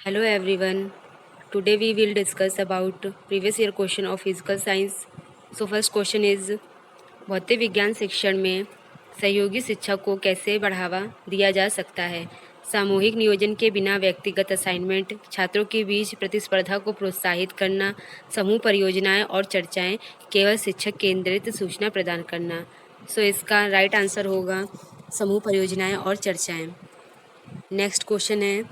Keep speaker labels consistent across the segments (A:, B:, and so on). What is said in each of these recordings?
A: Hello everyone. Today we will discuss about previous year question of physical science. So first question is भौतिक विज्ञान शिक्षण में सहयोगी शिक्षा को कैसे बढ़ावा दिया जा सकता है। सामूहिक नियोजन के बिना व्यक्तिगत असाइनमेंट, छात्रों के बीच प्रतिस्पर्धा को प्रोत्साहित करना, समूह परियोजनाएं और चर्चाएं, केवल शिक्षक केंद्रित सूचना प्रदान करना। सो इसका राइट आंसर होगा समूह परियोजनाएं और चर्चाएं। नेक्स्ट क्वेश्चन है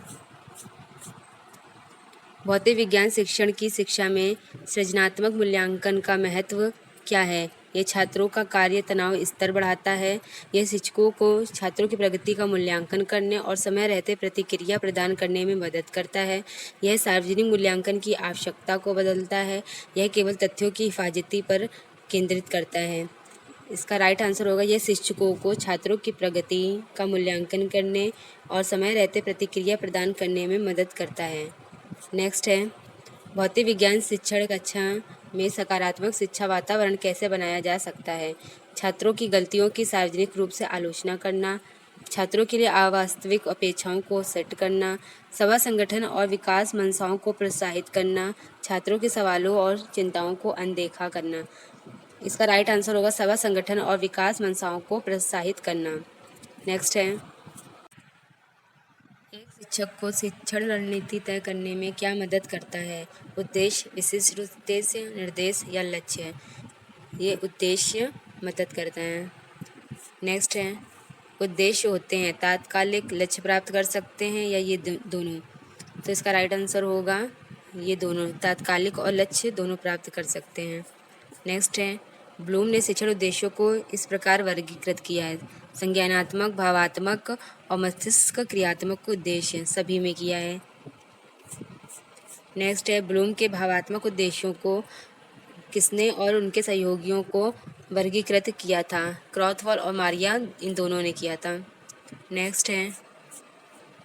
A: भौतिक विज्ञान शिक्षण की शिक्षा में सृजनात्मक मूल्यांकन का महत्व क्या है। ये छात्रों का कार्य तनाव स्तर बढ़ाता है। यह शिक्षकों को छात्रों की प्रगति का मूल्यांकन करने और समय रहते प्रतिक्रिया प्रदान करने में मदद करता है। यह सार्वजनिक मूल्यांकन की आवश्यकता को बदलता है। यह केवल तथ्यों की हिफाजती पर केंद्रित करता है। इसका राइट आंसर होगा यह शिक्षकों को छात्रों की प्रगति का मूल्यांकन करने और समय रहते प्रतिक्रिया प्रदान करने में मदद करता है। नेक्स्ट है भौतिक विज्ञान शिक्षण कक्षा में सकारात्मक शिक्षा वातावरण कैसे बनाया जा सकता है। छात्रों की गलतियों की सार्वजनिक रूप से आलोचना करना, छात्रों के लिए अवास्तविक अपेक्षाओं को सेट करना, सभा संगठन और विकास मंशाओं को प्रोत्साहित करना, छात्रों के सवालों और चिंताओं को अनदेखा करना। इसका राइट आंसर होगा सभा संगठन और विकास मंशाओं को प्रोत्साहित करना। नेक्स्ट है एक शिक्षक को शिक्षण रणनीति तय करने में क्या मदद करता है। उद्देश्य, विशिष्ट उद्देश्य, निर्देश या लक्ष्य। ये उद्देश्य मदद करता है। नेक्स्ट है उद्देश्य होते हैं तात्कालिक लक्ष्य प्राप्त कर सकते हैं या ये दोनों। तो इसका राइट आंसर होगा ये दोनों, तात्कालिक और लक्ष्य दोनों प्राप्त कर सकते हैं। नेक्स्ट है ब्लूम ने शिक्षण उद्देश्यों को इस प्रकार वर्गीकृत किया है। संज्ञानात्मक, भावात्मक और मस्तिष्क क्रियात्मक उद्देश्य सभी में किया है। नेक्स्ट है ब्लूम के भावात्मक उद्देश्यों को किसने और उनके सहयोगियों को वर्गीकृत किया था। क्रॉथवॉल और मारिया इन दोनों ने किया था। नेक्स्ट है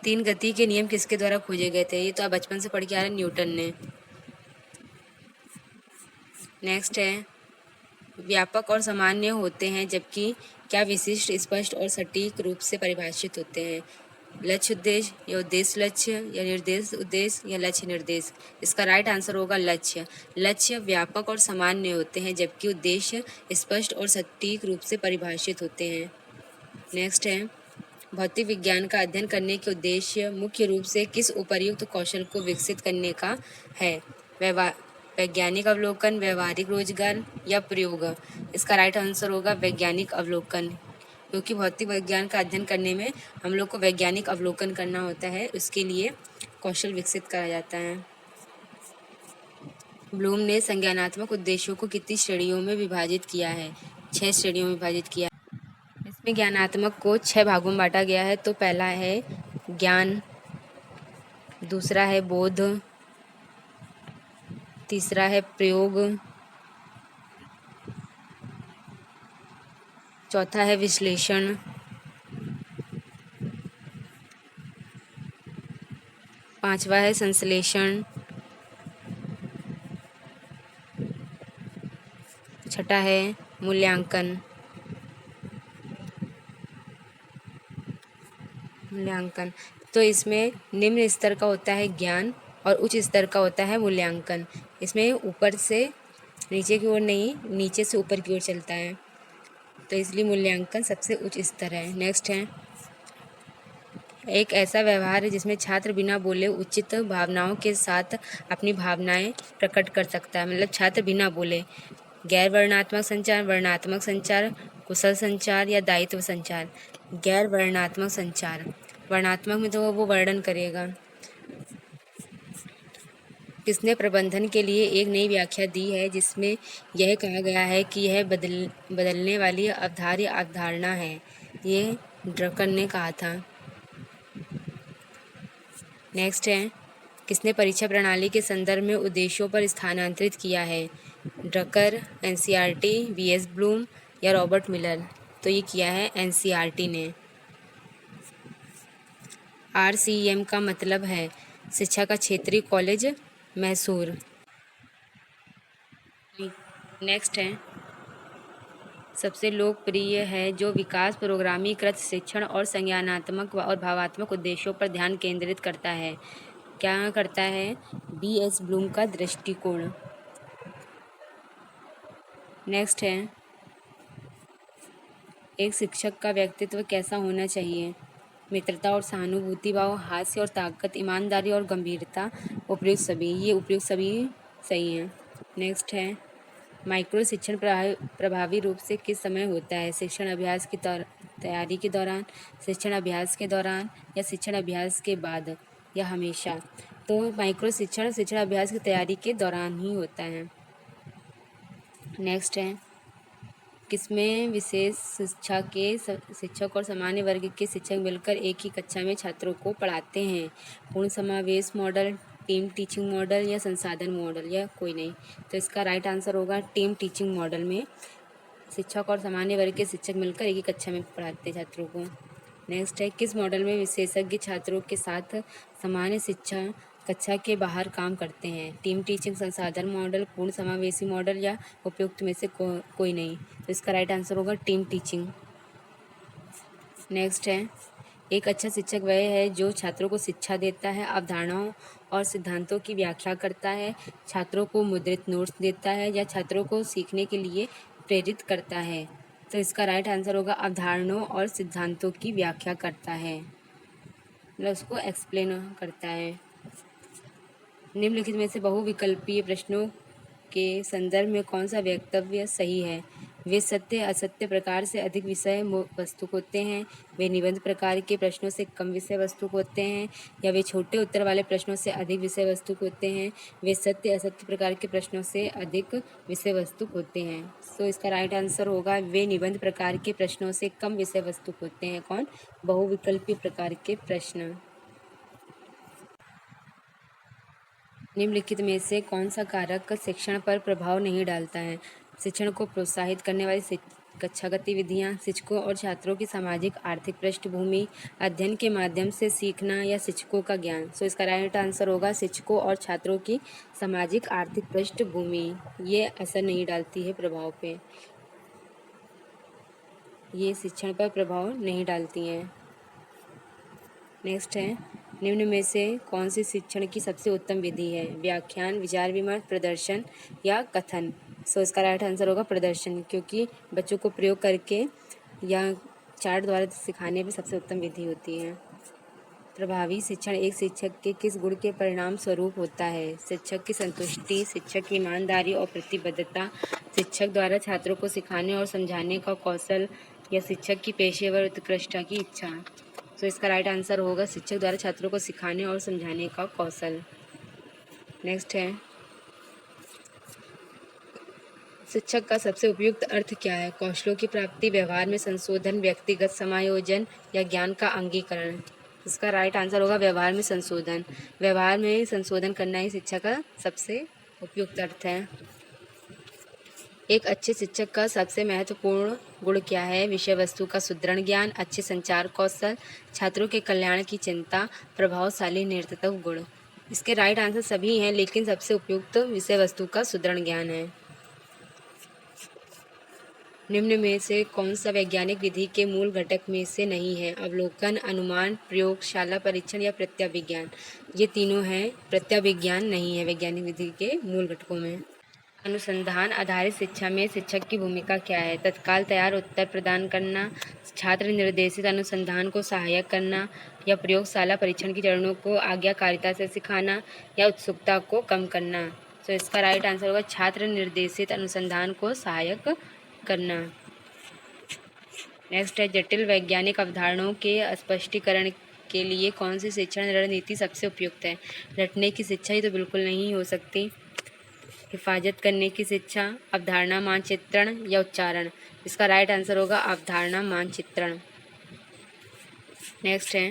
A: तीन गति के नियम किसके द्वारा खोजे गए थे। ये तो आप बचपन से पढ़ के आ रहे हैं, न्यूटन ने। नेक्स्ट है व्यापक और सामान्य होते हैं जबकि क्या विशिष्ट, स्पष्ट और सटीक रूप से परिभाषित होते हैं। लक्ष्य उद्देश्य या उद्देश्य लक्ष्य या निर्देश उद्देश्य या लक्ष्य निर्देश। इसका राइट आंसर होगा लक्ष्य। लक्ष्य व्यापक और सामान्य होते हैं जबकि उद्देश्य स्पष्ट और सटीक रूप से परिभाषित होते हैं। नेक्स्ट है भौतिक विज्ञान का अध्ययन करने के उद्देश्य मुख्य रूप से किस उपर्युक्त कौशल को विकसित करने का है। वैज्ञानिक अवलोकन, व्यवहारिक रोजगार या प्रयोग। इसका राइट आंसर होगा वैज्ञानिक अवलोकन, क्योंकि भौतिक विज्ञान का अध्ययन करने में हम लोग को वैज्ञानिक अवलोकन करना होता है, उसके लिए कौशल विकसित करा जाता है। ब्लूम ने संज्ञानात्मक उद्देश्यों को कितनी श्रेणियों में विभाजित किया है। 6 श्रेणियों में विभाजित किया। इसमें ज्ञानात्मक को 6 भागों में बांटा गया है। तो पहला है ज्ञान, दूसरा है बोध, तीसरा है प्रयोग, चौथा है विश्लेषण, पांचवा है संश्लेषण, छठा है मूल्यांकन। तो इसमें निम्न स्तर का होता है ज्ञान और उच्च स्तर का होता है मूल्यांकन। इसमें ऊपर से नीचे की ओर नहीं, नीचे से ऊपर की ओर चलता है, तो इसलिए मूल्यांकन सबसे उच्च स्तर है। नेक्स्ट है एक ऐसा व्यवहार है जिसमें छात्र बिना बोले उचित भावनाओं के साथ अपनी भावनाएं प्रकट कर सकता है। मतलब छात्र बिना बोले। गैर वर्णनात्मक संचार, वर्णनात्मक संचार, कुशल संचार या दायित्व संचार। गैर वर्णनात्मक संचार, वर्णनात्मक में तो वो वर्णन करेगा। किसने प्रबंधन के लिए एक नई व्याख्या दी है जिसमें यह कहा गया है कि यह बदलने वाली अवधार्य अवधारणा है। ये ड्रकर ने कहा था। नेक्स्ट है किसने परीक्षा प्रणाली के संदर्भ में उद्देश्यों पर स्थानांतरित किया है। ड्रकर, एनसीईआरटी, वीएस ब्लूम या रॉबर्ट मिलर। तो ये किया है एनसीईआरटी ने। आरसीएम का मतलब है शिक्षा का क्षेत्रीय कॉलेज मैसूर। नेक्स्ट है सबसे लोकप्रिय है जो विकास प्रोग्रामीकृत शिक्षण और संज्ञानात्मक और भावात्मक उद्देश्यों पर ध्यान केंद्रित करता है। क्या करता है B.S. ब्लूम का दृष्टिकोण। नेक्स्ट है, एक शिक्षक का व्यक्तित्व कैसा होना चाहिए। मित्रता और सहानुभूति भाव, हास्य और ताकत, ईमानदारी और गंभीरता, उपयुक्त सभी। ये उपयुक्त सभी सही हैं। नेक्स्ट है, माइक्रो शिक्षण प्रभावी रूप से किस समय होता है। शिक्षण अभ्यास की तैयारी के दौरान, शिक्षण अभ्यास के दौरान, या शिक्षण अभ्यास के बाद, या हमेशा। तो माइक्रो शिक्षण शिक्षण अभ्यास की तैयारी के दौरान ही होता है। नेक्स्ट है, किसमें विशेष शिक्षा के शिक्षक और सामान्य वर्ग के शिक्षक मिलकर एक ही कक्षा में छात्रों को पढ़ाते हैं। पूर्ण समावेश मॉडल, टीम टीचिंग मॉडल, या संसाधन मॉडल, या कोई नहीं। तो इसका राइट आंसर होगा टीम टीचिंग मॉडल में शिक्षक और सामान्य वर्ग के शिक्षक मिलकर एक ही कक्षा में पढ़ाते हैं छात्रों को। नेक्स्ट है, किस मॉडल में विशेषज्ञ छात्रों के साथ सामान्य शिक्षा कक्षा के बाहर काम करते हैं। टीम टीचिंग, संसाधन मॉडल, पूर्ण समावेशी मॉडल, या उपयुक्त में से कोई नहीं। तो इसका राइट आंसर होगा टीम टीचिंग। नेक्स्ट है, एक अच्छा शिक्षक वह है जो छात्रों को शिक्षा देता है, अवधारणाओं और सिद्धांतों की व्याख्या करता है, छात्रों को मुद्रित नोट्स देता है, या छात्रों को सीखने के लिए प्रेरित करता है। तो इसका राइट आंसर होगा अवधारणाओं और सिद्धांतों की व्याख्या करता है, मतलब उसको एक्सप्लेन करता है। निम्नलिखित में से बहुविकल्पीय प्रश्नों के संदर्भ में कौन सा वक्तव्य सही है। वे सत्य असत्य प्रकार से अधिक विषय वस्तु होते हैं, वे निबंध प्रकार के प्रश्नों से कम विषय वस्तु होते हैं, या वे छोटे उत्तर वाले प्रश्नों से अधिक विषय वस्तु होते हैं। वे सत्य असत्य प्रकार के प्रश्नों से अधिक विषय वस्तु होते हैं। तो इसका राइट आंसर होगा वे निबंध प्रकार के प्रश्नों से कम विषय वस्तु होते हैं। कौन? बहुविकल्पीय प्रकार के प्रश्न। निम्नलिखित में से कौन सा कारक शिक्षण पर प्रभाव नहीं डालता है। शिक्षण को प्रोत्साहित करने वाली कक्षा गतिविधियाँ, शिक्षकों और छात्रों की सामाजिक आर्थिक पृष्ठभूमि, अध्ययन के माध्यम से सीखना, या शिक्षकों का ज्ञान। सो इसका राइट आंसर होगा शिक्षकों और छात्रों की सामाजिक आर्थिक पृष्ठभूमि। ये असर नहीं डालती है प्रभाव पे, ये शिक्षण पर प्रभाव नहीं डालती हैं। नेक्स्ट है, निम्न में से कौन सी शिक्षण की सबसे उत्तम विधि है। व्याख्यान, विचार विमर्श, प्रदर्शन, या कथन। सो इसका राइट आंसर होगा प्रदर्शन, क्योंकि बच्चों को प्रयोग करके या चार्ट द्वारा सिखाने में सबसे उत्तम विधि होती है। प्रभावी शिक्षण एक शिक्षक के किस गुण के परिणाम स्वरूप होता है। शिक्षक की संतुष्टि, शिक्षक की ईमानदारी और प्रतिबद्धता, शिक्षक द्वारा छात्रों को सिखाने और समझाने का कौशल, या शिक्षक की पेशेवर उत्कृष्टता की इच्छा। तो इसका राइट आंसर होगा शिक्षक द्वारा छात्रों को सिखाने और समझाने का कौशल। नेक्स्ट है, शिक्षक का सबसे उपयुक्त अर्थ क्या है। कौशलों की प्राप्ति, व्यवहार में संशोधन, व्यक्तिगत समायोजन, या ज्ञान का अंगीकरण। इसका राइट आंसर होगा व्यवहार में संशोधन। व्यवहार में संशोधन करना ही शिक्षा का सबसे उपयुक्त अर्थ है। एक अच्छे शिक्षक का सबसे महत्वपूर्ण गुण क्या है। विषय वस्तु का सुदृढ़ ज्ञान, अच्छे संचार कौशल, छात्रों के कल्याण की चिंता, प्रभावशाली नेतृत्व गुण। इसके राइट आंसर सभी हैं, लेकिन सबसे उपयुक्त विषय वस्तु का सुदृढ़ ज्ञान है। निम्न में से कौन सा वैज्ञानिक विधि के मूल घटक में से नहीं है। अवलोकन, अनुमान, प्रयोगशाला परीक्षण, या प्रत्याविज्ञान। ये तीनों हैं, प्रत्याविज्ञान नहीं है वैज्ञानिक विधि के मूल घटकों में। अनुसंधान आधारित शिक्षा में शिक्षक की भूमिका क्या है। तत्काल तैयार उत्तर प्रदान करना, छात्र निर्देशित अनुसंधान को सहायक करना, या प्रयोगशाला परीक्षण के चरणों को आज्ञाकारिता से सिखाना, या उत्सुकता को कम करना। तो इसका राइट आंसर होगा छात्र निर्देशित अनुसंधान को सहायक करना। नेक्स्ट है, जटिल वैज्ञानिक अवधारणाओं के स्पष्टीकरण के लिए कौन सी शिक्षण रणनीति सबसे उपयुक्त है। रटने की शिक्षा ही तो बिल्कुल नहीं हो सकती। हिफाजत करने की शिक्षा, अवधारणा मानचित्रण, या उच्चारण। इसका राइट आंसर होगा अवधारणा मानचित्रण। नेक्स्ट है,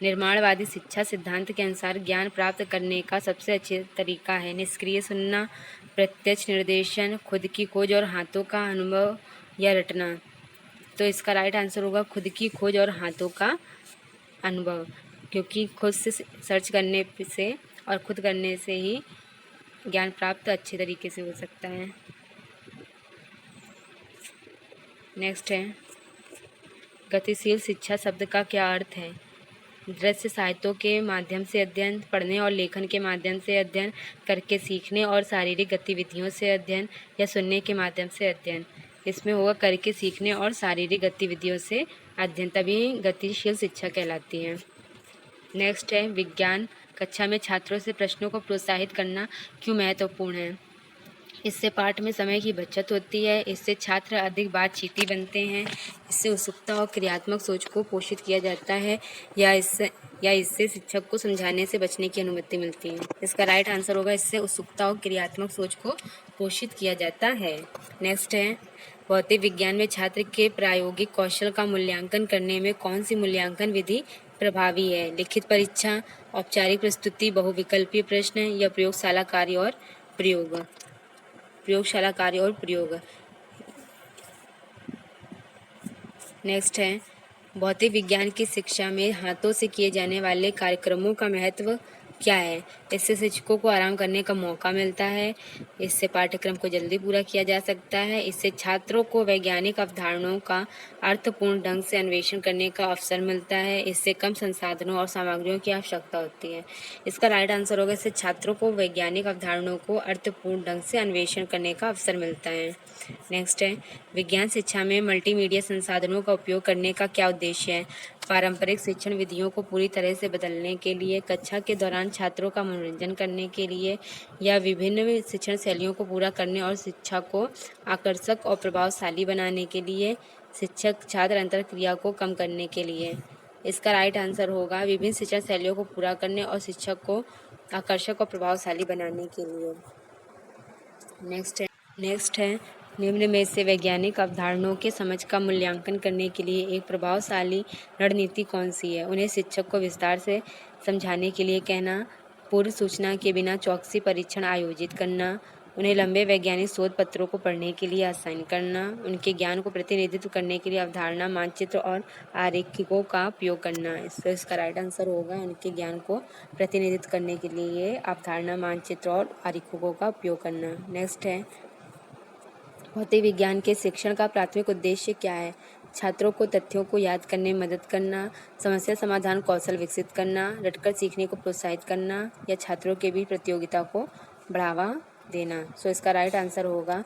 A: निर्माणवादी शिक्षा सिद्धांत के अनुसार ज्ञान प्राप्त करने का सबसे अच्छा तरीका है। निष्क्रिय सुनना, प्रत्यक्ष निर्देशन, खुद की खोज और हाथों का अनुभव, या रटना। तो इसका राइट आंसर होगा खुद की खोज और हाथों का अनुभव, क्योंकि खुद से सर्च करने से और खुद करने से ही ज्ञान प्राप्त अच्छे तरीके से हो सकता है। नेक्स्ट है, गतिशील शिक्षा शब्द का क्या अर्थ है। दृश्य साहित्यों के माध्यम से अध्ययन, पढ़ने और लेखन के माध्यम से अध्ययन, करके सीखने और शारीरिक गतिविधियों से अध्ययन या सुनने के माध्यम से अध्ययन। इसमें होगा करके सीखने और शारीरिक गतिविधियों से अध्ययन, तभी गतिशील शिक्षा कहलाती है। नेक्स्ट है विज्ञान कक्षा में छात्रों से प्रश्नों को प्रोत्साहित करना क्यों महत्वपूर्ण है। इससे पाठ में समय की बचत होती है, इससे छात्र अधिक बातचीती बनते हैं, इससे उत्सुकता और क्रियात्मक सोच को पोषित किया जाता है, या इससे शिक्षक को समझाने से बचने की अनुमति मिलती है। इसका राइट आंसर होगा इससे उत्सुकता और क्रियात्मक सोच को पोषित किया जाता है। नेक्स्ट है भौतिक विज्ञान में छात्र के प्रायोगिक कौशल का मूल्यांकन करने में कौन सी मूल्यांकन विधि प्रभावी है। लिखित परीक्षा, औपचारिक प्रस्तुति, बहुविकल्पीय प्रश्न या प्रयोगशाला कार्य और प्रयोग। नेक्स्ट है भौतिक विज्ञान की शिक्षा में हाथों से किए जाने वाले कार्यक्रमों का महत्व क्या है। इससे शिक्षकों को आराम करने का मौका मिलता है, इससे पाठ्यक्रम को जल्दी पूरा किया जा सकता है, इससे छात्रों को वैज्ञानिक अवधारणाओं का अर्थपूर्ण ढंग से अन्वेषण करने का अवसर मिलता है, इससे कम संसाधनों और सामग्रियों की आवश्यकता होती है। इसका राइट आंसर होगा इससे छात्रों को वैज्ञानिक अवधारणाओं को अर्थपूर्ण ढंग से अन्वेषण करने का अवसर मिलता है। नेक्स्ट है विज्ञान शिक्षा में मल्टीमीडिया संसाधनों का उपयोग करने का क्या उद्देश्य है। पारंपरिक शिक्षण विधियों को पूरी तरह से बदलने के लिए, कक्षा के दौरान छात्रों का मनोरंजन करने के लिए, या विभिन्न शिक्षण शैलियों को पूरा करने और शिक्षा को आकर्षक और प्रभावशाली बनाने के लिए, शिक्षक छात्र अंतरक्रिया को कम करने के लिए। इसका राइट आंसर होगा विभिन्न शिक्षण शैलियों को पूरा करने और शिक्षक को आकर्षक और प्रभावशाली बनाने के लिए। नेक्स्ट है निम्न में से वैज्ञानिक अवधारणाओं के समझ का मूल्यांकन करने के लिए एक प्रभावशाली रणनीति कौन सी है। उन्हें शिक्षक को विस्तार से समझाने के लिए कहना, पूर्व सूचना के बिना चौकसी परीक्षण आयोजित करना, उन्हें लंबे वैज्ञानिक शोध पत्रों को पढ़ने के लिए आसाइन करना, उनके ज्ञान को प्रतिनिधित्व करने के लिए अवधारणा, मानचित्र और आरेखिकों का उपयोग करना। इसका राइट आंसर होगा उनके ज्ञान को प्रतिनिधित्व करने के लिए अवधारणा, मानचित्र और आरेखिकों का उपयोग करना। नेक्स्ट है भौतिक विज्ञान के शिक्षण का प्राथमिक उद्देश्य क्या है। छात्रों को तथ्यों को याद करने में मदद करना, समस्या समाधान कौशल विकसित करना, रटकर सीखने को प्रोत्साहित करना, या छात्रों के बीच प्रतियोगिता को बढ़ावा देना। इसका राइट आंसर होगा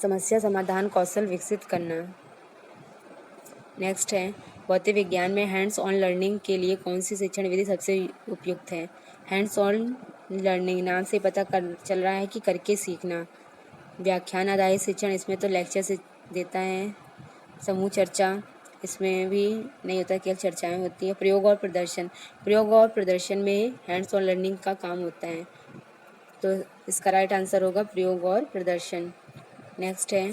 A: समस्या समाधान कौशल विकसित करना। नेक्स्ट है भौतिक विज्ञान में हैंड्स ऑन लर्निंग के लिए कौन सी शिक्षण विधि सबसे उपयुक्त है। हैंड्स ऑन लर्निंग नाम से पता चल रहा है कि करके सीखना। व्याख्यान आधारित शिक्षण, इसमें तो लेक्चर से देता है। समूह चर्चा, इसमें भी नहीं होता, केवल चर्चाएं होती है। प्रयोग और प्रदर्शन में हैंड्स ऑन लर्निंग का काम होता है, तो इसका राइट आंसर होगा प्रयोग और प्रदर्शन। नेक्स्ट है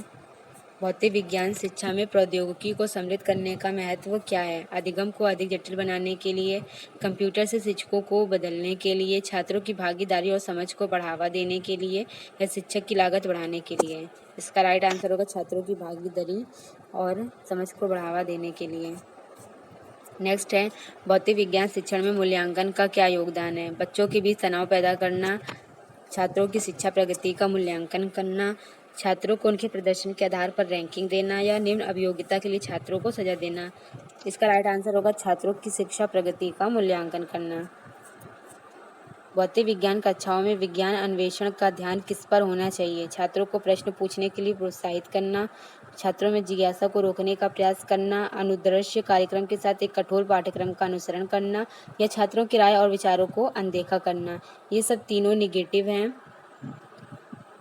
A: भौतिक विज्ञान शिक्षा में प्रौद्योगिकी को सम्मिलित करने का महत्व क्या है। अधिगम को अधिक जटिल बनाने के लिए, कंप्यूटर से शिक्षकों को बदलने के लिए, छात्रों की भागीदारी और समझ को बढ़ावा देने के लिए, या शिक्षक की लागत बढ़ाने के लिए। इसका राइट आंसर होगा छात्रों की भागीदारी और समझ को बढ़ावा देने के लिए। नेक्स्ट है भौतिक विज्ञान शिक्षण में मूल्यांकन का क्या योगदान है। बच्चों के बीच तनाव पैदा करना, छात्रों की शिक्षा प्रगति का मूल्यांकन करना, छात्रों को उनके प्रदर्शन के आधार पर रैंकिंग देना, या निम्न अभियोगिता के लिए छात्रों को सजा देना। इसका राइट आंसर होगा छात्रों की शिक्षा प्रगति का मूल्यांकन करना। भौतिक विज्ञान कक्षाओं में विज्ञान अन्वेषण का ध्यान किस पर होना चाहिए। छात्रों को प्रश्न पूछने के लिए प्रोत्साहित करना, छात्रों में जिज्ञासा को रोकने का प्रयास करना, अनुद्रश्य कार्यक्रम के साथ एक कठोर पाठ्यक्रम का अनुसरण करना, या छात्रों की राय और विचारों को अनदेखा करना। ये सब तीनों निगेटिव हैं,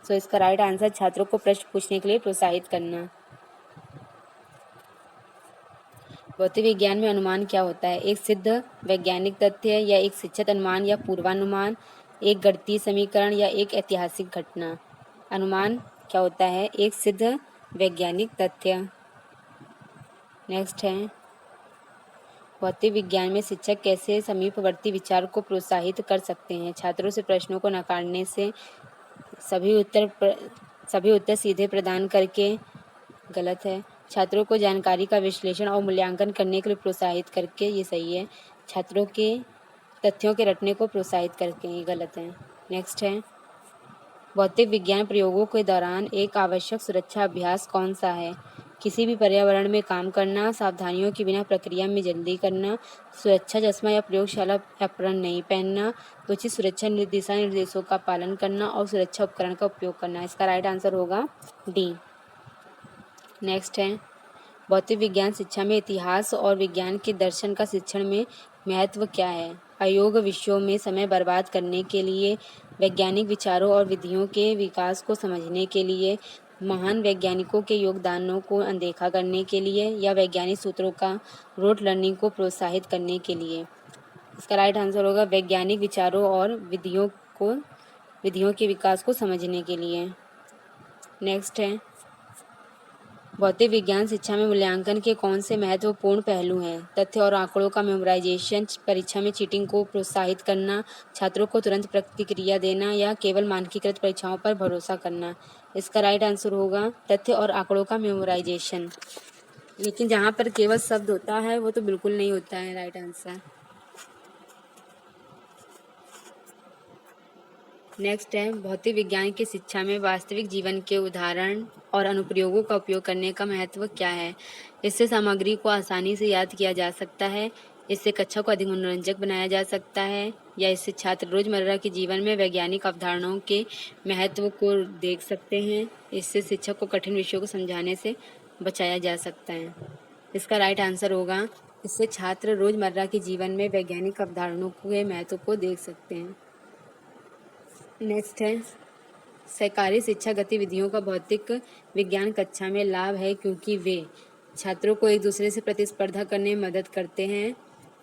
A: तो इसका राइट आंसर छात्रों को प्रश्न पूछने के लिए प्रोत्साहित करना। भौतिक विज्ञान में अनुमान क्या होता है। एक सिद्ध वैज्ञानिक तथ्य, या एक शिक्षित अनुमान या पूर्वानुमान, एक गणितीय समीकरण, या एक ऐतिहासिक घटना। अनुमान क्या होता है, एक सिद्ध वैज्ञानिक तथ्य। नेक्स्ट है भौतिक विज्ञान में शिक्षक कैसे समीपवर्ती विचार को प्रोत्साहित कर सकते हैं। छात्रों से प्रश्नों को नकारने से, सभी उत्तर सीधे प्रदान करके, गलत है। छात्रों को जानकारी का विश्लेषण और मूल्यांकन करने के लिए प्रोत्साहित करके, ये सही है। छात्रों के तथ्यों के रटने को प्रोत्साहित करके, ये गलत है। नेक्स्ट है भौतिक विज्ञान प्रयोगों के दौरान एक आवश्यक सुरक्षा अभ्यास कौन सा है। किसी भी पर्यावरण में काम करना, सावधानियों के बिना प्रक्रिया में जल्दी करना, सुरक्षा चश्मा या प्रयोगशाला एप्रन नहीं पहनना, उचित सुरक्षा दिशा निर्देशों का पालन करना और सुरक्षा उपकरण का उपयोग करना। इसका राइट आंसर होगा डी। नेक्स्ट है, भौतिक विज्ञान शिक्षा में इतिहास और विज्ञान के दर्शन का शिक्षण में महत्व क्या है? अयोग्य विषयों में समय बर्बाद करने के लिए, वैज्ञानिक विचारों और विधियों के विकास को समझने के लिए, महान वैज्ञानिकों के योगदानों को अनदेखा करने के लिए, या वैज्ञानिक सूत्रों का रोट लर्निंग को प्रोत्साहित करने के लिए। इसका राइट आंसर होगा वैज्ञानिक विचारों और विधियों के विकास को समझने के लिए। नेक्स्ट है, भौतिक विज्ञान शिक्षा में मूल्यांकन के कौन से महत्वपूर्ण पहलू हैं? तथ्य और आंकड़ों का मेमोराइजेशन, परीक्षा में चीटिंग को प्रोत्साहित करना, छात्रों को तुरंत प्रतिक्रिया देना, या केवल मानकीकृत परीक्षाओं पर भरोसा करना। इसका राइट आंसर होगा तथ्य और आंकड़ों का मेमोराइजेशन। लेकिन जहाँ पर केवल शब्द होता है वो तो बिल्कुल नहीं होता है राइट आंसर। नेक्स्ट है, भौतिक विज्ञान की शिक्षा में वास्तविक जीवन के उदाहरण और अनुप्रयोगों का उपयोग करने का महत्व क्या है? इससे सामग्री को आसानी से याद किया जा सकता है, इससे कक्षा को अधिक मनोरंजक बनाया जा सकता है, या इससे छात्र रोजमर्रा के जीवन में वैज्ञानिक अवधारणाओं के महत्व को देख सकते हैं, इससे शिक्षक को कठिन विषयों को समझाने से बचाया जा सकता है। इसका राइट आंसर होगा इससे छात्र रोजमर्रा के जीवन में वैज्ञानिक अवधारणाओं के महत्व को देख सकते हैं। नेक्स्ट है, सहकारी शिक्षा गतिविधियों का भौतिक विज्ञान कक्षा में लाभ है क्योंकि वे छात्रों को एक दूसरे से प्रतिस्पर्धा करने में मदद करते हैं,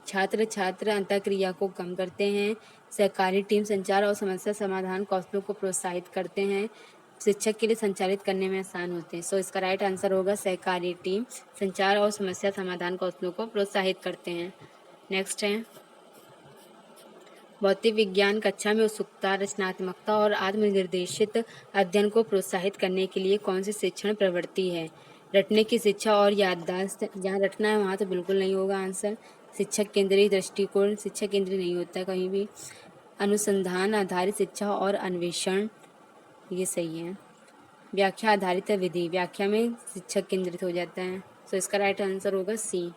A: छात्र अंतःक्रिया को कम करते हैं, सहकारी टीम संचार और समस्या समाधान कौशलों को प्रोत्साहित करते हैं, शिक्षक के लिए संचालित करने में आसान होते हैं। सो इसका राइट आंसर होगा सहकारी टीम संचार और समस्या समाधान कौशलों को प्रोत्साहित करते हैं। नेक्स्ट है, भौतिक विज्ञान कक्षा में उत्सुकता, रचनात्मकता और आत्मनिर्देशित अध्ययन को प्रोत्साहित करने के लिए कौन सी शिक्षण प्रवृत्ति है? रटने की शिक्षा और याददाश्त। जहाँ रटना है वहाँ तो बिल्कुल नहीं होगा आंसर। शिक्षक केंद्रीय दृष्टिकोण, शिक्षक केंद्रीय नहीं होता है कहीं भी। अनुसंधान आधारित शिक्षा और अन्वेषण, ये सही है। व्याख्या आधारित विधि, व्याख्या में शिक्षक केंद्रित हो जाता है। सो इसका राइट आंसर होगा सी।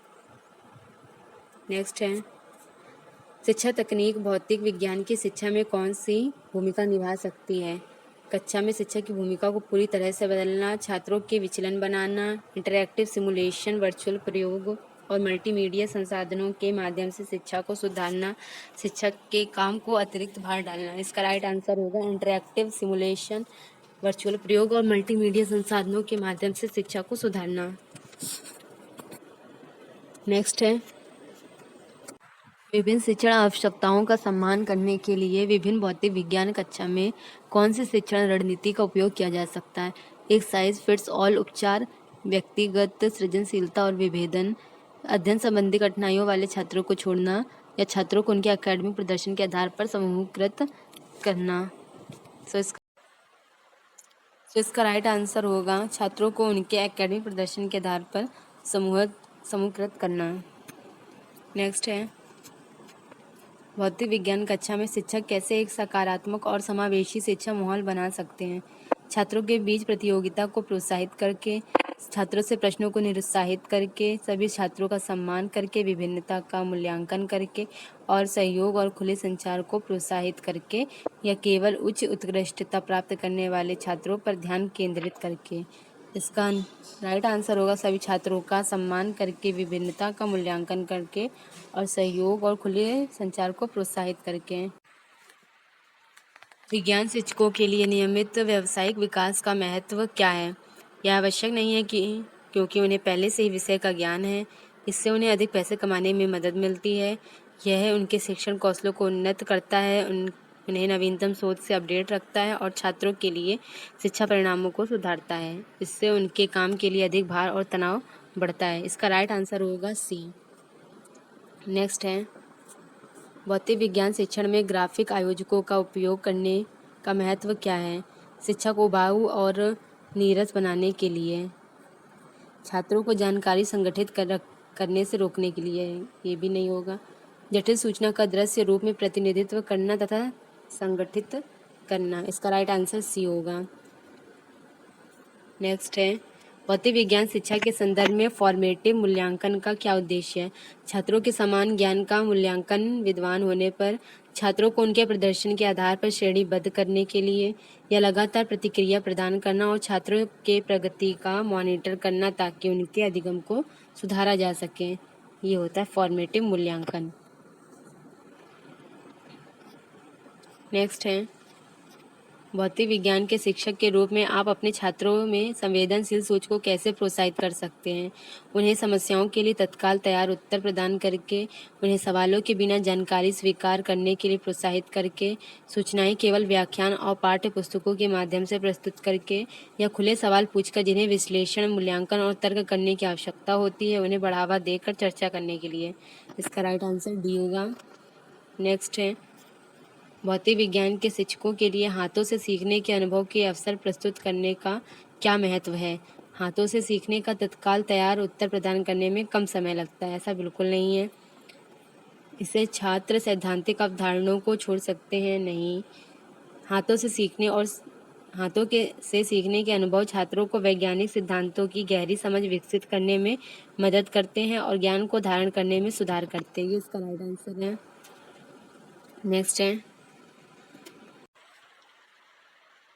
A: नेक्स्ट है, शिक्षा तकनीक भौतिक विज्ञान की शिक्षा में कौन सी भूमिका निभा सकती है? कक्षा में शिक्षक की भूमिका को पूरी तरह से बदलना, छात्रों के विचलन बनाना, इंटरैक्टिव सिमुलेशन, वर्चुअल प्रयोग और मल्टीमीडिया संसाधनों के माध्यम से शिक्षा को सुधारना, शिक्षक के काम को अतिरिक्त भार डालना। इसका राइट आंसर होगा इंटरैक्टिव सिमुलेशन, वर्चुअल प्रयोग और मल्टीमीडिया संसाधनों के माध्यम से शिक्षा को सुधारना। नेक्स्ट है, विभिन्न शिक्षण आवश्यकताओं का सम्मान करने के लिए विभिन्न भौतिक विज्ञान कक्षा में कौन सी शिक्षण रणनीति का उपयोग किया जा सकता है? एक साइज फिट्स ऑल उपचार, व्यक्तिगत सृजनशीलता और विभेदन, अध्ययन संबंधी कठिनाइयों वाले छात्रों को छोड़ना, या छात्रों को उनके एकेडमिक प्रदर्शन के आधार पर समूहीकृत करना। सो इसका राइट आंसर होगा छात्रों को उनके एकेडमिक प्रदर्शन के आधार पर समूहीकृत करना। नेक्स्ट है, भौतिक विज्ञान कक्षा में शिक्षक कैसे एक सकारात्मक और समावेशी शिक्षा माहौल बना सकते हैं? छात्रों के बीच प्रतियोगिता को प्रोत्साहित करके, छात्रों से प्रश्नों को निरुत्साहित करके, सभी छात्रों का सम्मान करके, विभिन्नता का मूल्यांकन करके और सहयोग और खुले संचार को प्रोत्साहित करके, या केवल उच्च उत्कृष्टता प्राप्त करने वाले छात्रों पर ध्यान केंद्रित करके। इसका राइट आंसर होगा सभी छात्रों का सम्मान करके, विभिन्नता का मूल्यांकन करके और सहयोग और खुले संचार को प्रोत्साहित करके। विज्ञान शिक्षकों के लिए नियमित व्यावसायिक विकास का महत्व क्या है? यह आवश्यक नहीं है क्योंकि उन्हें पहले से ही विषय का ज्ञान है, इससे उन्हें अधिक पैसे कमाने में मदद मिलती है। यह उनके शिक्षण कौशलों को उन्नत करता है, उन्हें नवीनतम सोच से अपडेट रखता है और छात्रों के लिए शिक्षा परिणामों को सुधारता है। इससे उनके काम के लिए अधिक भार और तनाव बढ़ता है। इसका राइट आंसर होगा सी। नेक्स्ट है, भौतिक विज्ञान शिक्षण में ग्राफिक आयोजकों का उपयोग करने का महत्व क्या है? शिक्षा को उबाऊ और नीरस बनाने के लिए, छात्रों को जानकारी संगठित करने से रोकने के लिए, ये भी नहीं होगा। जटिल सूचना का दृश्य रूप में प्रतिनिधित्व करना तथा संगठित करना। इसका राइट आंसर सी होगा। नेक्स्ट है, भौतिक विज्ञान शिक्षा के संदर्भ में फॉर्मेटिव मूल्यांकन का क्या उद्देश्य है? छात्रों के समान ज्ञान का मूल्यांकन विद्वान होने पर छात्रों को उनके प्रदर्शन के आधार पर श्रेणीबद्ध करने के लिए या लगातार प्रतिक्रिया प्रदान करना और छात्रों के प्रगति का मॉनिटर करना ताकि उनके अधिगम को सुधारा जा सके। ये होता है फॉर्मेटिव मूल्यांकन। नेक्स्ट है, भौतिक विज्ञान के शिक्षक के रूप में आप अपने छात्रों में संवेदनशील सोच को कैसे प्रोत्साहित कर सकते हैं? उन्हें समस्याओं के लिए तत्काल तैयार उत्तर प्रदान करके, उन्हें सवालों के बिना जानकारी स्वीकार करने के लिए प्रोत्साहित करके, सूचनाएं केवल व्याख्यान और पाठ्य पुस्तकों के माध्यम से प्रस्तुत करके या खुले सवाल पूछकर जिन्हें विश्लेषण, मूल्यांकन और तर्क करने की आवश्यकता होती है उन्हें बढ़ावा देकर चर्चा करने के लिए। इसका राइट आंसर डी होगा। नेक्स्ट है, भौतिक विज्ञान के शिक्षकों के लिए हाथों से सीखने के अनुभव के अवसर प्रस्तुत करने का क्या महत्व है? हाथों से सीखने का तत्काल तैयार उत्तर प्रदान करने में कम समय लगता है, ऐसा बिल्कुल नहीं है। इससे छात्र सैद्धांतिक अवधारणाओं को छोड़ सकते हैं, नहीं। हाथों से सीखने और से सीखने के अनुभव छात्रों को वैज्ञानिक सिद्धांतों की गहरी समझ विकसित करने में मदद करते हैं और ज्ञान को धारण करने में सुधार करते हैं। ये इसका राइट आंसर है। नेक्स्ट है,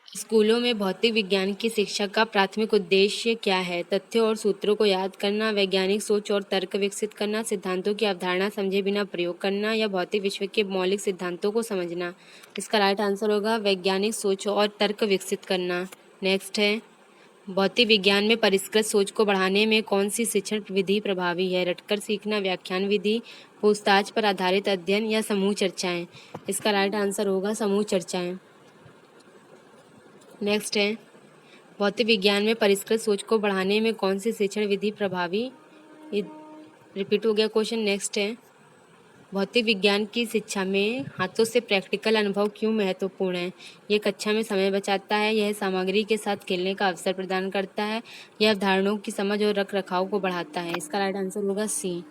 A: स्कूलों में भौतिक विज्ञान की शिक्षा का प्राथमिक उद्देश्य क्या है? तथ्यों और सूत्रों को याद करना, वैज्ञानिक सोच और तर्क विकसित करना, सिद्धांतों की अवधारणा समझे बिना प्रयोग करना या भौतिक विश्व के मौलिक सिद्धांतों को समझना। इसका राइट आंसर होगा वैज्ञानिक सोच और तर्क विकसित करना। नेक्स्ट है, भौतिक विज्ञान में परिष्कृत सोच को बढ़ाने में कौन सी शिक्षण विधि प्रभावी है? रटकर सीखना, व्याख्यान विधि, पूछताछ पर आधारित अध्ययन या समूह चर्चाएं? इसका राइट आंसर होगा समूह चर्चाएं। नेक्स्ट है, भौतिक विज्ञान में परिष्कृत सोच को बढ़ाने में कौन सी शिक्षण विधि प्रभावी? रिपीट हो गया क्वेश्चन। नेक्स्ट है, भौतिक विज्ञान की शिक्षा में हाथों से प्रैक्टिकल अनुभव क्यों महत्वपूर्ण है? यह कक्षा में समय बचाता है, यह सामग्री के साथ खेलने का अवसर प्रदान करता है, यह अवधारणाओं की समझ और रख रखाव को बढ़ाता है। इसका राइट आंसर होगा सी।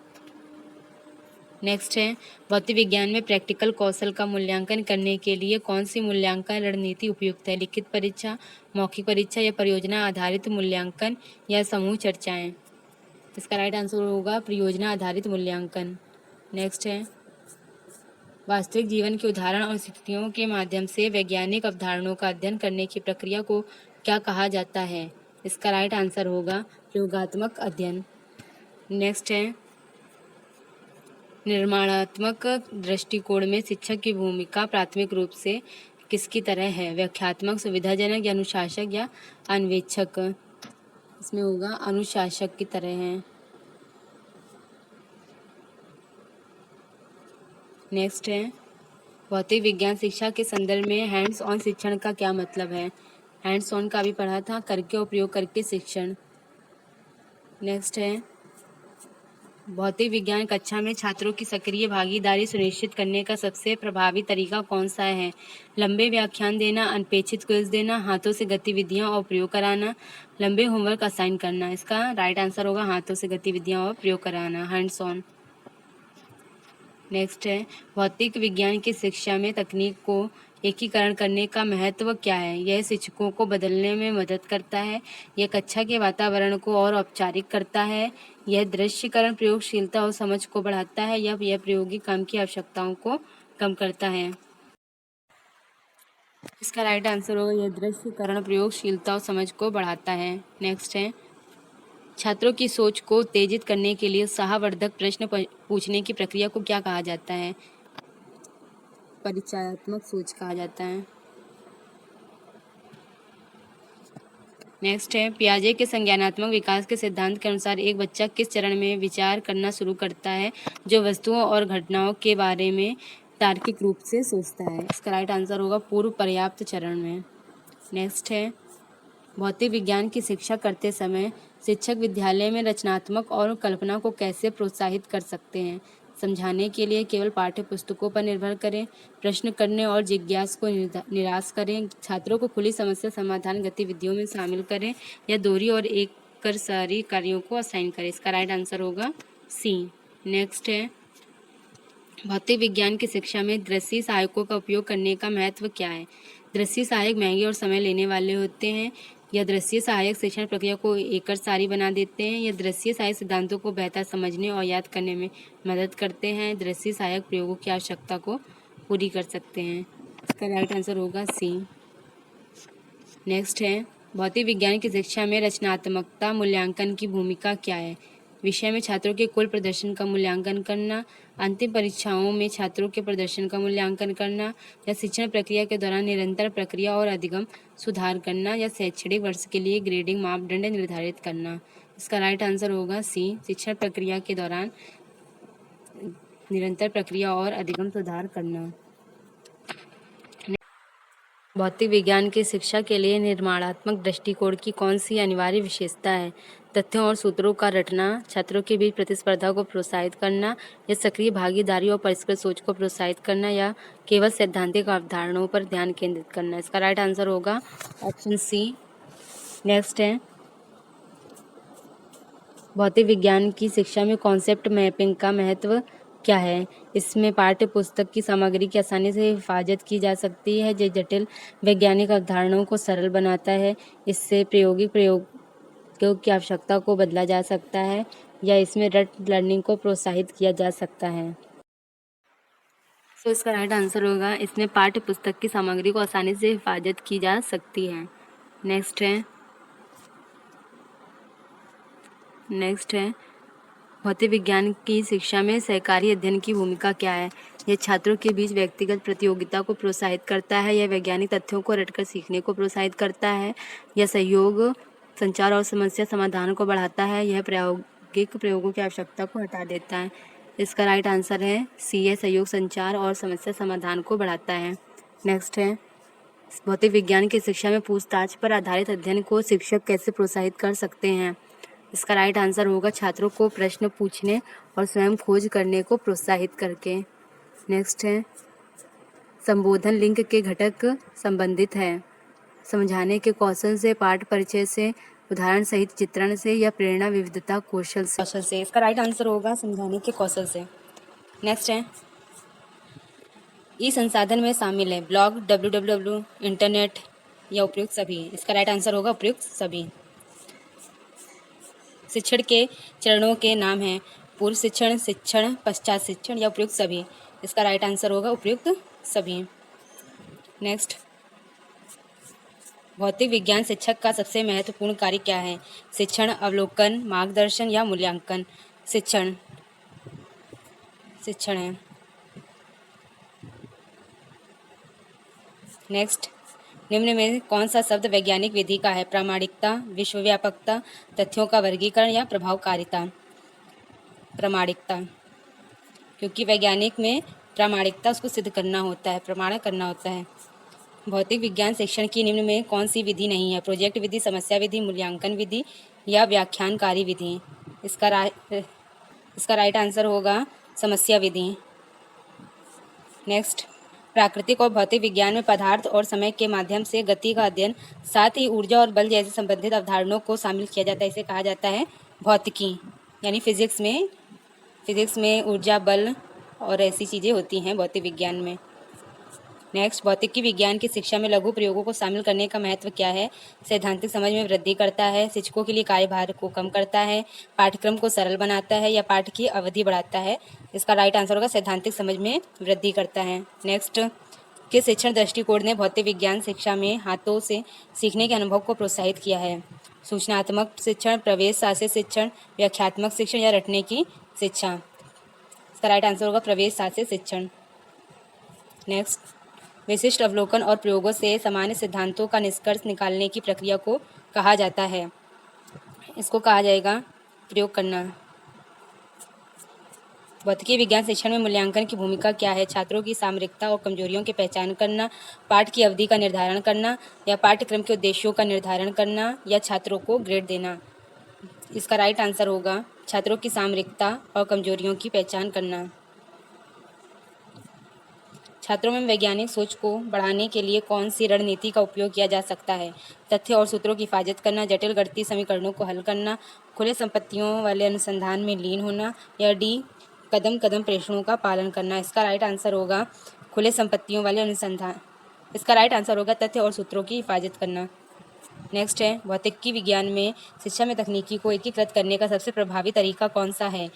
A: नेक्स्ट है, भौतिक विज्ञान में प्रैक्टिकल कौशल का मूल्यांकन करने के लिए कौन सी मूल्यांकन रणनीति उपयुक्त है? लिखित परीक्षा, मौखिक परीक्षा या परियोजना आधारित मूल्यांकन या समूह चर्चाएं? इसका राइट आंसर होगा परियोजना आधारित मूल्यांकन। नेक्स्ट है, वास्तविक जीवन के उदाहरण और स्थितियों के माध्यम से वैज्ञानिक अवधारणाओं का अध्ययन करने की प्रक्रिया को क्या कहा जाता है? इसका राइट आंसर होगा प्रयोगात्मक अध्ययन। नेक्स्ट है, निर्माणात्मक दृष्टिकोण में शिक्षक की भूमिका प्राथमिक रूप से किसकी तरह है? व्याख्यात्मक, सुविधाजनक या अनुशासक या अन्वेषक? इसमें होगा अनुशासक की तरह है। नेक्स्ट है, भौतिक विज्ञान शिक्षा के संदर्भ में हैंड्स ऑन शिक्षण का क्या मतलब है? हैंड्स ऑन का भी पढ़ा था, करके उपयोग करके शिक्षण। नेक्स्ट है, भौतिक विज्ञान कक्षा में छात्रों की सक्रिय भागीदारी सुनिश्चित करने का सबसे प्रभावी तरीका कौन सा है? लंबे व्याख्यान देना, अनपेक्षित क्विज देना, हाथों से गतिविधियां और प्रयोग कराना, लंबे होमवर्क असाइन करना? इसका राइट आंसर होगा हाथों से गतिविधियां और प्रयोग कराना, हैंड्स ऑन। नेक्स्ट है, भौतिक विज्ञान की शिक्षा में तकनीक को एकीकरण करने का महत्व क्या है? यह शिक्षकों को बदलने में मदद करता है, यह कक्षा के वातावरण को और औपचारिक करता है, यह दृश्यकरण प्रयोगशीलता और समझ को बढ़ाता है, या यह प्रायोगिक काम की आवश्यकताओं को कम करता है? इसका राइट आंसर होगा यह दृश्यकरण प्रयोगशीलता और समझ को बढ़ाता है। नेक्स्ट है, छात्रों की सोच को उत्तेजित करने के लिए उत्साहवर्धक प्रश्न पूछने की प्रक्रिया को क्या कहा जाता है? परिचयात्मक सोच कहा जाता है। नेक्स्ट है, पियाजे के संज्ञानात्मक विकास के सिद्धांत के अनुसार एक बच्चा किस चरण में विचार करना शुरू करता है जो वस्तुओं और घटनाओं के बारे में तार्किक रूप से सोचता है? इसका राइट आंसर होगा पूर्व पर्याप्त चरण में। नेक्स्ट है, भौतिक विज्ञान की शिक्षा करते समय शिक्षक विद्यालय में रचनात्मक और कल्पना को कैसे प्रोत्साहित कर सकते हैं? समझाने के लिए केवल पाठ्य पुस्तकों पर निर्भर करें, प्रश्न करने और जिज्ञासा को निराश करें, छात्रों को खुली समस्या समाधान गतिविधियों में शामिल करें, या दोहरी और एक सारी कार्यों को असाइन करें? इसका राइट आंसर होगा सी। नेक्स्ट है, भौतिक विज्ञान की शिक्षा में दृश्य सहायकों का उपयोग करने का महत्व क्या है? दृश्य सहायक महंगे और समय लेने वाले होते हैं, यह दृश्य सहायक शिक्षण प्रक्रिया को एकल सारी बना देते हैं। यह दृश्य सहायक सिद्धांतों को बेहतर समझने और याद करने में मदद करते हैं। दृश्य सहायक प्रयोगों की आवश्यकता को पूरी कर सकते हैं। इसका राइट आंसर होगा सी। नेक्स्ट है, भौतिक विज्ञान की शिक्षा में रचनात्मकता मूल्यांकन की भूमिका क्या है? विषय में छात्रों के कुल प्रदर्शन का मूल्यांकन करना, अंतिम परीक्षाओं में छात्रों के प्रदर्शन का मूल्यांकन करना, या शिक्षण प्रक्रिया के दौरान निरंतर प्रक्रिया और अधिगम सुधार करना, या शैक्षणिक वर्ष के लिए ग्रेडिंग मापदंड निर्धारित करना। इसका राइट आंसर होगा सी, शिक्षण प्रक्रिया के दौरान निरंतर प्रक्रिया और अधिगम सुधार करना। भौतिक विज्ञान की शिक्षा के लिए निर्माणात्मक दृष्टिकोण की कौन सी अनिवार्य विशेषता है? तथ्यों और सूत्रों का रटना, छात्रों के बीच प्रतिस्पर्धा को प्रोत्साहित करना, या सक्रिय भागीदारी और परिष्कृत सोच को प्रोत्साहित करना, या केवल सैद्धांतिक अवधारणाओं पर ध्यान केंद्रित करना। इसका राइट आंसर होगा ऑप्शन सी। नेक्स्ट है, भौतिक विज्ञान की शिक्षा में कॉन्सेप्ट मैपिंग का महत्व क्या है? इसमें पाठ्य पुस्तक की सामग्री की आसानी से हिफाजत की जा सकती है। जो जटिल वैज्ञानिक अवधारणाओं को सरल बनाता है। इससे प्रायोगिक प्रयोगों की आवश्यकता को बदला जा सकता है, या इसमें रट लर्निंग को प्रोत्साहित किया जा सकता है। तो इसका राइट आंसर होगा, इसमें पाठ्य पुस्तक की सामग्री को आसानी से हिफाजत की जा सकती है। नेक्स्ट है, भौतिक विज्ञान की शिक्षा में सहकारी अध्ययन की भूमिका क्या है? यह छात्रों के बीच व्यक्तिगत प्रतियोगिता को प्रोत्साहित करता है, यह वैज्ञानिक तथ्यों को रटकर सीखने को प्रोत्साहित करता है, यह सहयोग, संचार और समस्या समाधान को बढ़ाता है, यह प्रायोगिक प्रयोगों की आवश्यकता को हटा देता है। इसका राइट आंसर है सी, है सहयोग, संचार और समस्या समाधान को बढ़ाता है। नेक्स्ट है, भौतिक विज्ञान की शिक्षा में पूछताछ पर आधारित अध्ययन को शिक्षक कैसे प्रोत्साहित कर सकते हैं? इसका राइट आंसर होगा छात्रों को प्रश्न पूछने और स्वयं खोज करने को प्रोत्साहित करके। नेक्स्ट है, संबोधन लिंक के घटक संबंधित है। समझाने के कौशल से, पाठ परिचय से, उदाहरण सहित चित्रण से, या प्रेरणा विविधता कौशल से। इसका राइट आंसर होगा समझाने के कौशल से। नेक्स्ट है, ई संसाधन में शामिल है ब्लॉग, www, इंटरनेट, या उपयुक्त सभी। इसका राइट आंसर होगा उपयुक्त सभी। शिक्षण के चरणों के नाम हैं पूर्व शिक्षण, शिक्षण, पश्चात शिक्षण, या उपयुक्त सभी। इसका राइट आंसर होगा उपयुक्त सभी। नेक्स्ट, भौतिक विज्ञान शिक्षक का सबसे महत्वपूर्ण कार्य क्या है? शिक्षण, अवलोकन, मार्गदर्शन, या मूल्यांकन? शिक्षण है। नेक्स्ट, निम्न में कौन सा शब्द वैज्ञानिक विधि का है? प्रामाणिकता, विश्वव्यापकता, तथ्यों का वर्गीकरण, या प्रभावकारिता? प्रामाणिकता, क्योंकि वैज्ञानिक में प्रामाणिकता उसको सिद्ध करना होता है, प्रमाण करना होता है। भौतिक विज्ञान शिक्षण की निम्न में कौन सी विधि नहीं है? प्रोजेक्ट विधि, समस्या विधि, मूल्यांकन विधि, या व्याख्यानकारी विधि? इसका राइट आंसर होगा समस्या विधि। नेक्स्ट, प्राकृतिक और भौतिक विज्ञान में पदार्थ और समय के माध्यम से गति का अध्ययन, साथ ही ऊर्जा और बल जैसे संबंधित अवधारणाओं को शामिल किया जाता है। इसे कहा जाता है भौतिकी, यानी फिजिक्स में ऊर्जा, बल और ऐसी चीज़ें होती हैं भौतिक विज्ञान में। नेक्स्ट, भौतिकी विज्ञान की शिक्षा में लघु प्रयोगों को शामिल करने का महत्व क्या है? सैद्धांतिक समझ में वृद्धि करता है, शिक्षकों के लिए कार्यभार को कम करता है, पाठ्यक्रम को सरल बनाता है, या पाठ की अवधि बढ़ाता है? इसका राइट आंसर होगा सैद्धांतिक समझ में वृद्धि करता है। नेक्स्ट, किस शिक्षण दृष्टिकोण ने भौतिक विज्ञान शिक्षा में हाथों से सीखने के अनुभव को प्रोत्साहित किया है? सूचनात्मक शिक्षण, प्रवेश शासित शिक्षण, व्याख्यात्मक शिक्षण, या रटने की शिक्षा? इसका राइट आंसर होगा प्रवेश शासित शिक्षण। नेक्स्ट, विशिष्ट अवलोकन और प्रयोगों से सामान्य सिद्धांतों का निष्कर्ष निकालने की प्रक्रिया को कहा जाता है? इसको कहा जाएगा प्रयोग करना। भौतिकी विज्ञान शिक्षण में मूल्यांकन की भूमिका क्या है? छात्रों की सामरिकता और कमजोरियों की पहचान करना, पाठ की अवधि का निर्धारण करना, या पाठ्यक्रम के उद्देश्यों का निर्धारण करना, या छात्रों को ग्रेड देना? इसका राइट आंसर होगा छात्रों की सामरिकता और कमजोरियों की पहचान करना। छात्रों में वैज्ञानिक सोच को बढ़ाने के लिए कौन सी रणनीति का उपयोग किया जा सकता है? तथ्य और सूत्रों की हिफाजत करना, जटिल गणितीय समीकरणों को हल करना, खुले संपत्तियों वाले अनुसंधान में लीन होना, या डी, कदम कदम प्रेषणों का पालन करना? इसका राइट आंसर होगा खुले संपत्तियों वाले अनुसंधान। इसका राइट आंसर होगा तथ्य और सूत्रों की हिफाजत करना। नेक्स्ट है, भौतिकी विज्ञान में शिक्षा में तकनीकी को एकीकृत करने का सबसे प्रभावी तरीका कौन सा है?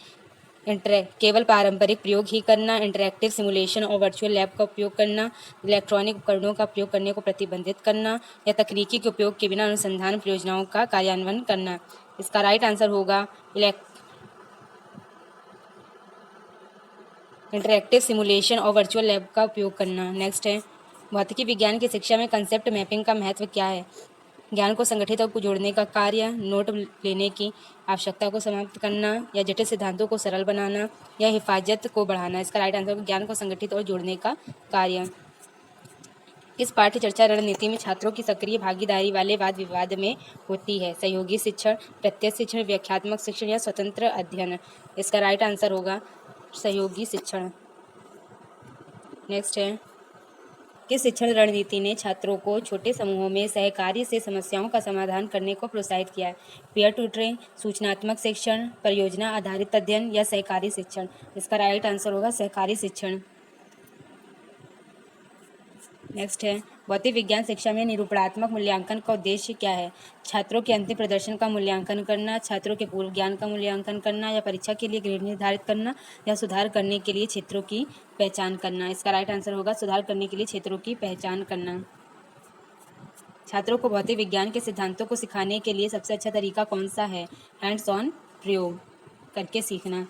A: केवल पारंपरिक प्रयोग ही करना, इंटरैक्टिव सिमुलेशन और वर्चुअल लैब का उपयोग करना, इलेक्ट्रॉनिक उपकरणों का प्रयोग करने को प्रतिबंधित करना, या तकनीकी के उपयोग के बिना अनुसंधान परियोजनाओं का कार्यान्वयन करना। इसका राइट आंसर होगा इंटरैक्टिव सिमुलेशन और वर्चुअल लैब का उपयोग करना। नेक्स्ट है, भौतिकी विज्ञान की शिक्षा में कंसेप्ट मैपिंग का महत्व क्या है? ज्ञान को संगठित और जोड़ने का कार्य, नोट लेने की आवश्यकता को समाप्त करना, या जटिल सिद्धांतों को सरल बनाना, या हिफाजत को बढ़ाना। इसका राइट आंसर ज्ञान को संगठित और जोड़ने का कार्य। इस पाठ्य चर्चा रणनीति में छात्रों की सक्रिय भागीदारी वाले वाद विवाद में होती है? सहयोगी शिक्षण, प्रत्यक्ष शिक्षण, व्याख्यात्मक शिक्षण, या स्वतंत्र अध्ययन। इसका राइट आंसर होगा सहयोगी शिक्षण। नेक्स्ट है, किस शिक्षण रणनीति ने छात्रों को छोटे समूहों में सहकार्य से समस्याओं का समाधान करने को प्रोत्साहित किया है? पीयर ट्यूटरिंग, सूचनात्मक शिक्षण, परियोजना आधारित अध्ययन, या सहकारी शिक्षण। इसका राइट आंसर होगा सहकारी शिक्षण। नेक्स्ट है, भौतिक विज्ञान शिक्षा में निरूपणात्मक मूल्यांकन का उद्देश्य क्या है? छात्रों के अंतिम प्रदर्शन का मूल्यांकन करना, छात्रों के पूर्व ज्ञान का मूल्यांकन करना, या परीक्षा के लिए ग्रेड निर्धारित करना, या सुधार करने के लिए क्षेत्रों की पहचान करना। इसका राइट आंसर होगा सुधार करने के लिए क्षेत्रों की पहचान करना। छात्रों को भौतिक विज्ञान के सिद्धांतों को सिखाने के लिए सबसे अच्छा तरीका कौन सा है? हैंड्स ऑन प्रयोग करके सीखना।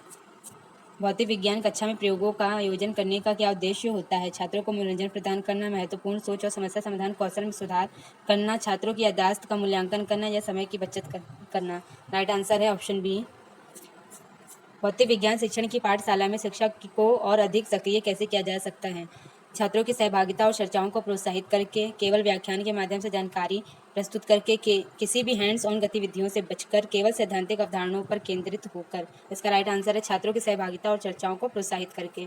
A: भौतिक विज्ञान कक्षा में प्रयोगों का आयोजन करने का क्या उद्देश्य होता है? छात्रों को मनोरंजन प्रदान करना, महत्वपूर्ण सोच और समस्या समाधान कौशल में सुधार करना, छात्रों की याददाश्त का मूल्यांकन करना, या समय की बचत करना। राइट आंसर है ऑप्शन बी। भौतिक विज्ञान शिक्षण की पाठशाला में शिक्षा को और अधिक सक्रिय कैसे किया जा सकता है? छात्रों की सहभागिता और चर्चाओं को प्रोत्साहित करके, केवल व्याख्यान के माध्यम से जानकारी प्रस्तुत करके, किसी भी हैंड्स ऑन गतिविधियों से बचकर, केवल सैद्धांतिक अवधारणाओं पर केंद्रित होकर। इसका राइट आंसर है छात्रों की सहभागिता और चर्चाओं को प्रोत्साहित करके।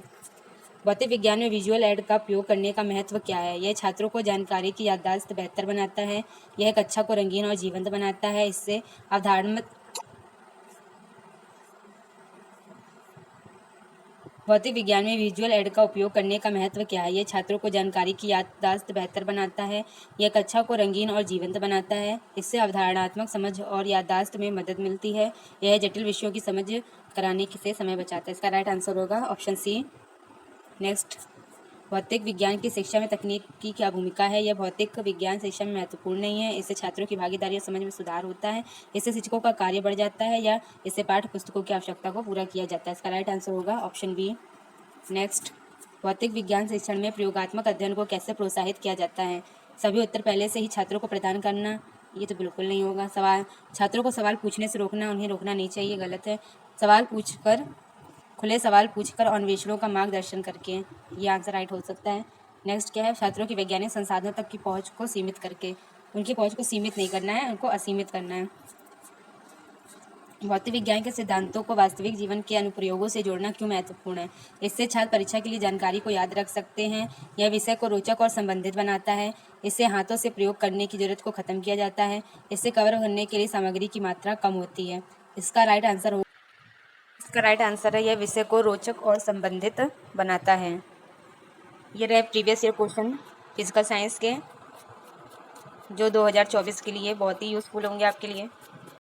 A: भौतिक विज्ञान में विजुअल एड का उपयोग करने का महत्व क्या है? यह छात्रों को जानकारी की याददाश्त बेहतर बनाता है, यह कक्षा को रंगीन और जीवंत बनाता है, इससे अवधारणात्मक भौतिक विज्ञान में विजुअल एड का उपयोग करने का महत्व क्या है? यह छात्रों को जानकारी की याददाश्त बेहतर बनाता है, यह कक्षा को रंगीन और जीवंत बनाता है, इससे अवधारणात्मक समझ और याददाश्त में मदद मिलती है, यह जटिल विषयों की समझ कराने से समय बचाता है। इसका राइट आंसर होगा ऑप्शन सी। नेक्स्ट, भौतिक विज्ञान की शिक्षा में तकनीक की क्या भूमिका है? यह भौतिक विज्ञान शिक्षा में महत्वपूर्ण नहीं है, इससे छात्रों की भागीदारी और समझ में सुधार होता है, इससे शिक्षकों का कार्य बढ़ जाता है, या इससे पाठ्य पुस्तकों की आवश्यकता को पूरा किया जाता है। इसका राइट आंसर होगा ऑप्शन बी। नेक्स्ट, भौतिक विज्ञान शिक्षण में प्रयोगात्मक अध्ययन को कैसे प्रोत्साहित किया जाता है? सभी उत्तर पहले से ही छात्रों को प्रदान करना, ये तो बिल्कुल नहीं होगा। छात्रों को सवाल पूछने से रोकना, उन्हें रोकना नहीं चाहिए, गलत है। खुले सवाल पूछकर और अन्वेषणों का मार्गदर्शन करके, ये आंसर राइट हो सकता है। नेक्स्ट क्या है? छात्रों की वैज्ञानिक संसाधनों तक की पहुंच को सीमित करके, उनकी पहुंच को सीमित नहीं करना है, उनको असीमित करना है। भौतिक विज्ञान के सिद्धांतों को वास्तविक जीवन के अनुप्रयोगों से जोड़ना क्यों महत्वपूर्ण है? इससे छात्र परीक्षा के लिए जानकारी को याद रख सकते हैं, यह विषय को रोचक और संबंधित बनाता है, इससे हाथों से प्रयोग करने की जरूरत को खत्म किया जाता है, इससे कवर करने के लिए सामग्री की मात्रा कम होती है। इसका राइट आंसर है यह विषय को रोचक और संबंधित बनाता है। ये रहे previous year question physical science के, जो 2024 के लिए बहुत ही यूज़फुल होंगे आपके लिए।